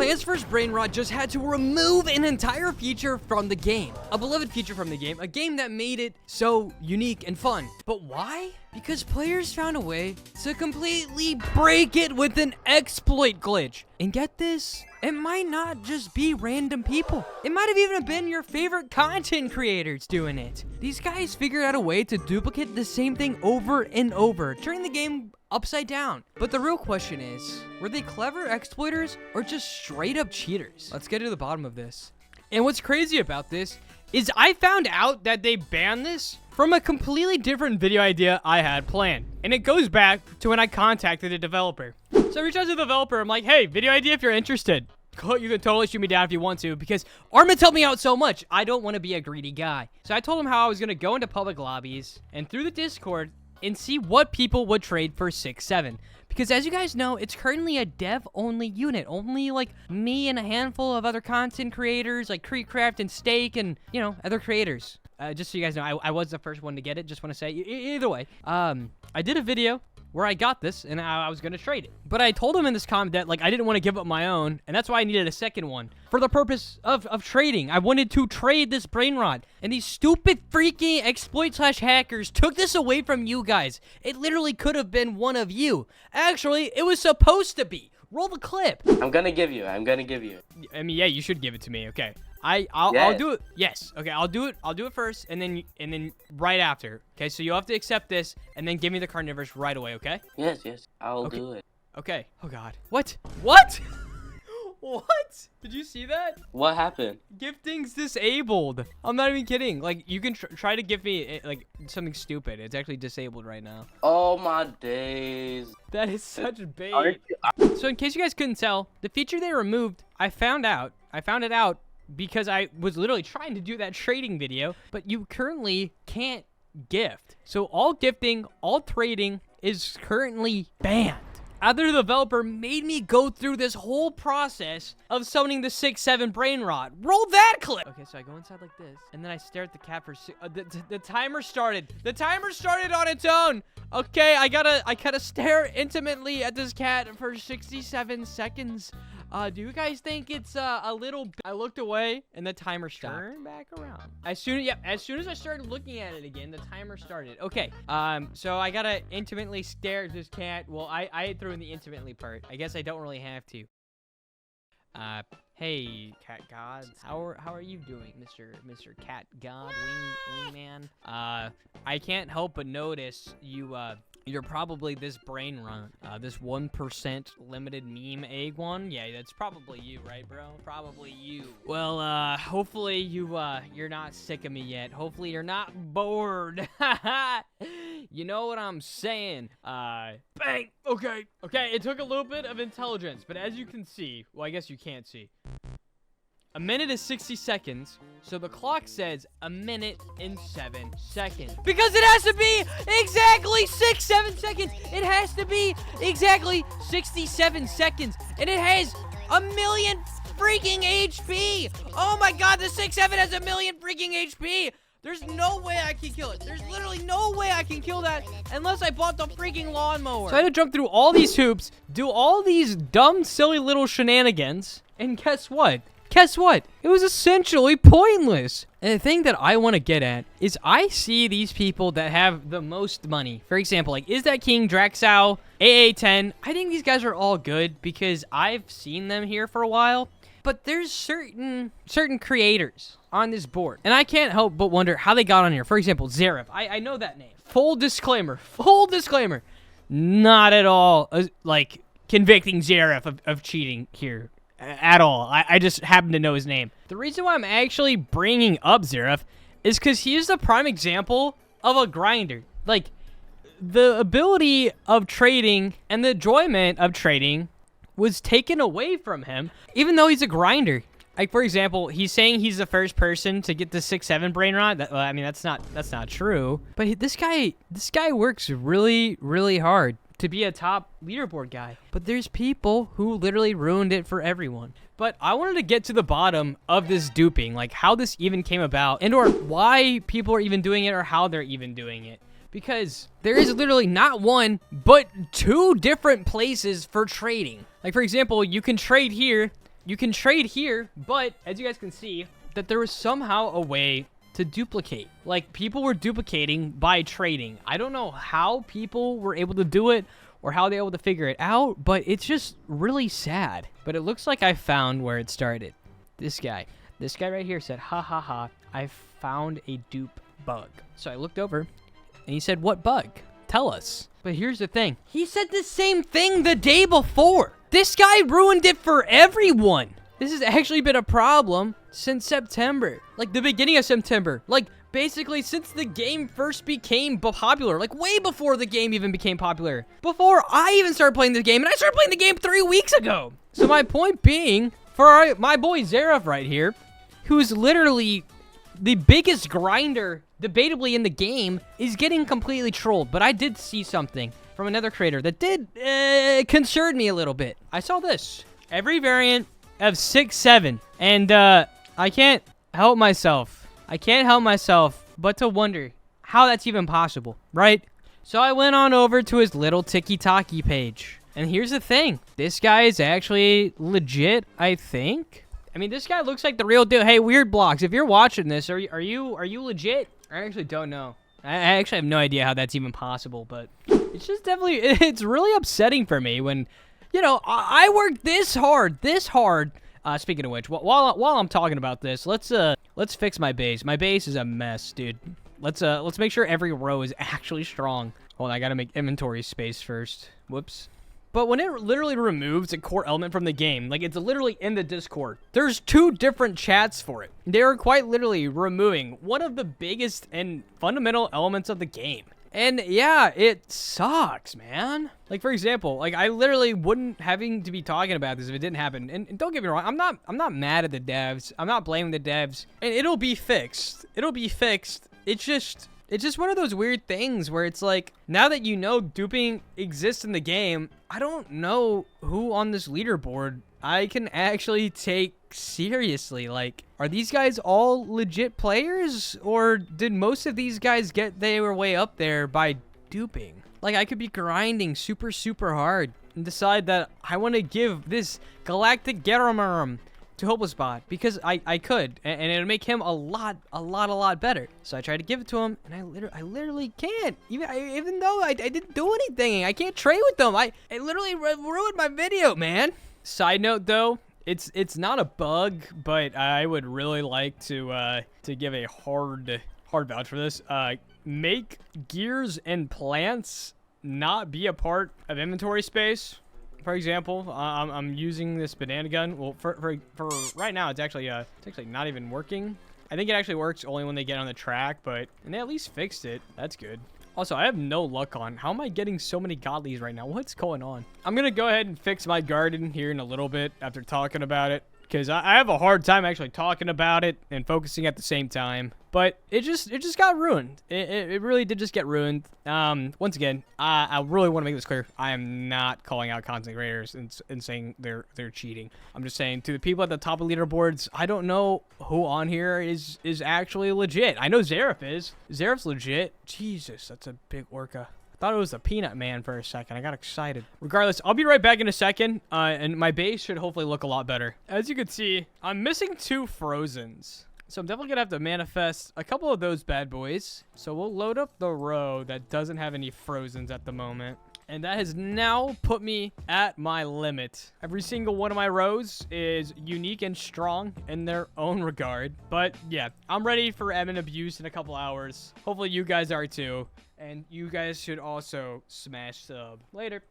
Plants vs. Brainrot just had to remove an entire feature from the game. A beloved feature from the game, a game that made it so unique and fun. But why? Because players found a way to completely break it with an exploit glitch. And get this, it might not just be random people. It might have even been your favorite content creators doing it. These guys figured out a way to duplicate the same thing over and over, turning the game upside down. But the real question is, were they clever exploiters or just straight up cheaters? Let's get to the bottom of this. And what's crazy about this is I found out that they banned this from a completely different video idea I had planned. And it goes back to when I contacted a developer. So I reached out to the developer. I'm like, hey, video idea if you're interested. You can totally shoot me down if you want to, because Armin's helped me out so much. I don't want to be a greedy guy. So I told him how I was going to go into public lobbies and through the Discord and see what people would trade for 6-7. Because as you guys know, it's currently a dev-only unit. Only, like, me and a handful of other content creators, like Creekcraft and Steak and, you know, other creators. Just so you guys know, I was the first one to get it. Just want to say, either way. I did a video where I got this, and I was going to trade it. But I told him in this comment that, like, I didn't want to give up my own, and that's why I needed a second one. For the purpose of trading. I wanted to trade this BRAINROT. And these stupid freaking exploit/hackers took this away from you guys. It literally could have been one of you. Actually, it was supposed to be. Roll the clip. I'm gonna give you. I mean, yeah, you should give it to me. Okay. I'll do it. Yes. Okay, I'll do it first, and then right after. Okay, so you have to accept this, and then give me the carnivorous right away. Okay? Yes. I'll do it. Okay. Oh God. What? What? What? Did you see that? What happened? Gifting's disabled. I'm not even kidding. Like, you can try to give me like something stupid. It's actually disabled right now. Oh my days. That is such bait. So in case you guys couldn't tell, the feature they removed, I found it out because I was literally trying to do that trading video, but you currently can't gift. So all gifting, all trading is currently banned. Other developer made me go through this whole process of summoning the 6-7 BRAINROT. Roll that clip! Okay, so I go inside like this, and then I stare at the cat for the timer started. The timer started on its own! Okay, I gotta stare intimately at this cat for 67 seconds. Do you guys think it's a little... I looked away, and the timer stopped. Turn back around. As soon as I started looking at it again, the timer started. Okay, so I gotta intimately stare at this cat. Well, I threw in the intimately part. I guess I don't really have to. Hey, Cat Gods. How are you doing, Mr. Cat God Wingman? I can't help but notice you're probably this BRAINROT, this 1% limited meme egg one. Yeah, that's probably you, right, bro? Probably you. Well, hopefully you're not sick of me yet. Hopefully you're not bored. You know what I'm saying? Bang! Okay, it took a little bit of intelligence, but as you can see, well, I guess you can't see. A minute is 60 seconds, so the clock says a minute and 7 seconds. Because it has to be exactly 7 seconds. It has to be exactly 67 seconds. And it has 1,000,000 freaking HP. Oh my God, the 6-7 has 1,000,000 freaking HP. There's no way I can kill it. There's literally no way I can kill that unless I bought the freaking lawnmower. So I had to jump through all these hoops, do all these dumb, silly little shenanigans, and guess what? It was essentially pointless. And the thing that I want to get at is I see these people that have the most money. For example, like Is That King, Draxow, AA10. I think these guys are all good because I've seen them here for a while. But there's certain creators on this board. And I can't help but wonder how they got on here. For example, Zareth. I know that name. Full disclaimer. Not at all like convicting Zareth of cheating here. At all. I just happen to know his name. The reason why I'm actually bringing up Zareth is because he is the prime example of a grinder. Like, the ability of trading and the enjoyment of trading was taken away from him, even though he's a grinder. Like, for example, he's saying he's the first person to get the 6-7 BRAINROT. I mean, that's not true. But this guy works really, really hard to be a top leaderboard guy. But there's people who literally ruined it for everyone. But I wanted to get to the bottom of this duping, like how this even came about, and or why people are even doing it or how they're even doing it. Because there is literally not one, but 2 different places for trading. Like, for example, you can trade here, you can trade here, but as you guys can see, that there was somehow a way to duplicate. Like, people were duplicating by trading. I don't know how people were able to do it or how they were able to figure it out, but it's just really sad. But it looks like I found where it started. This guy right here said, ha ha ha, I found a dupe bug. So I looked over and he said, what bug? Tell us. But here's the thing. He said the same thing the day before. This guy ruined it for everyone. This has actually been a problem since September. Like, the beginning of September. Like, basically, since the game first became popular. Like, way before the game even became popular. Before I even started playing the game. And I started playing the game 3 weeks ago. So my point being, for my boy Zaref right here, who's literally the biggest grinder, debatably, in the game, is getting completely trolled. But I did see something from another creator that did concern me a little bit. I saw this. Every variant of 6-7, and I can't help myself. I can't help myself but to wonder how that's even possible, right? So I went on over to his little tiki-taki page, and here's the thing. This guy is actually legit, I think. I mean, this guy looks like the real deal. Hey, Weird Blocks, if you're watching this, are you legit? I actually don't know. I actually have no idea how that's even possible, but it's just definitely, it's really upsetting for me when, you know, I worked this hard. Speaking of which, while I'm talking about this, let's fix my base. My base is a mess, dude. Let's make sure every row is actually strong. Hold on, I gotta make inventory space first. Whoops. But when it literally removes a core element from the game, like it's literally in the Discord, there's 2 different chats for it. They are quite literally removing one of the biggest and fundamental elements of the game. And yeah, it sucks, man. Like, for example, like I literally wouldn't having to be talking about this if it didn't happen. And don't get me wrong, I'm not mad at the devs. I'm not blaming the devs. And it'll be fixed. It'll be fixed. It's just one of those weird things where it's like, now that you know duping exists in the game, I don't know who on this leaderboard I can actually take seriously. Like, are these guys all legit players, or did most of these guys get their way up there by duping? Like, I could be grinding super hard and decide that I want to give this galactic Garamurum to Hoplas Bot because I could, and it'll make him a lot better. So I tried to give it to him, and I literally can't. Even though I didn't do anything, I can't trade with them. It literally ruined my video, man. Side note though, it's not a bug, but I would really like to give a hard vouch for this. Make gears and plants not be a part of inventory space. For example, I'm using this banana gun. Well, for right now, it's actually not even working. I think it actually works only when they get on the track, and they at least fixed it. That's good. Also, I have no luck on. How am I getting so many godlies right now? What's going on? I'm gonna go ahead and fix my garden here in a little bit after talking about it, because I have a hard time actually talking about it and focusing at the same time. But it just got ruined. It really did just get ruined. Once again, I really want to make this clear. I am not calling out content creators and saying they're cheating. I'm just saying, to the people at the top of leaderboards, I don't know who on here is actually legit. I know Zaref is. Zaref's legit. Jesus, that's a big orca. I thought it was the Peanut Man for a second. I got excited. Regardless, I'll be right back in a second, and my base should hopefully look a lot better. As you can see, I'm missing 2 Frozens. So I'm definitely going to have to manifest a couple of those bad boys. So we'll load up the row that doesn't have any Frozens at the moment. And that has now put me at my limit. Every single one of my rows is unique and strong in their own regard. But yeah, I'm ready for admin abuse in a couple hours. Hopefully you guys are too. And you guys should also smash sub. Later.